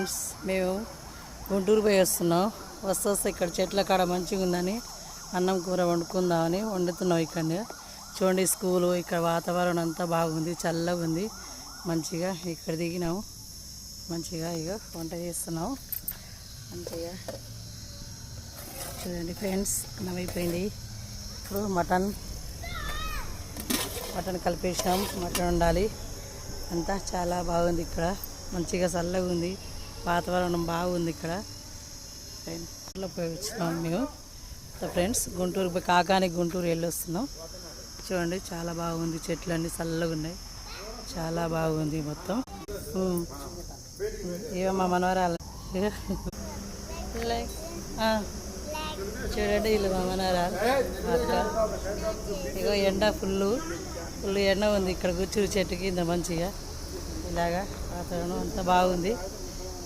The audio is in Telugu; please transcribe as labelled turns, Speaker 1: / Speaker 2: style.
Speaker 1: ఫ్రెండ్స్, మేము గుంటూరు పోయి వస్తున్నాం. వస్తే ఇక్కడ చెట్ల కాడ మంచిగా ఉందని అన్నం కూర వండుకుందామని వండుతున్నాం. ఇక్కడ చూడండి, స్కూలు ఇక్కడ వాతావరణం అంతా బాగుంది, చల్లగా ఉంది. మంచిగా ఇక్కడ దిగినాము. మంచిగా ఇక వంట చేస్తున్నాం. మంచిగా చూడండి ఫ్రెండ్స్, అన్నం అయిపోయింది. ఇప్పుడు మటన్ కలిపేసాం. మటన్ వండాలి. అంతా చాలా బాగుంది. ఇక్కడ మంచిగా చల్లగా ఉంది, వాతావరణం బాగుంది. ఇక్కడ ఫ్రెండ్స్లో పోయి వచ్చినాం మేము ఫ్రెండ్స్. గుంటూరు పోయి కాకానికి గుంటూరు వెళ్ళి వస్తున్నాం. చూడండి, చాలా బాగుంది. చెట్లు అన్నీ చల్లగా ఉన్నాయి, చాలా బాగుంది మొత్తం. ఇవో మా మనవరాలు చూడండి, వీళ్ళు మా మనవరాలు అక్క. ఇగో ఎండ ఫుల్ ఎండ ఉంది. ఇక్కడ కూర్చుని చెట్టు కింద మంచిగా ఇలాగా వాతావరణం అంతా బాగుంది.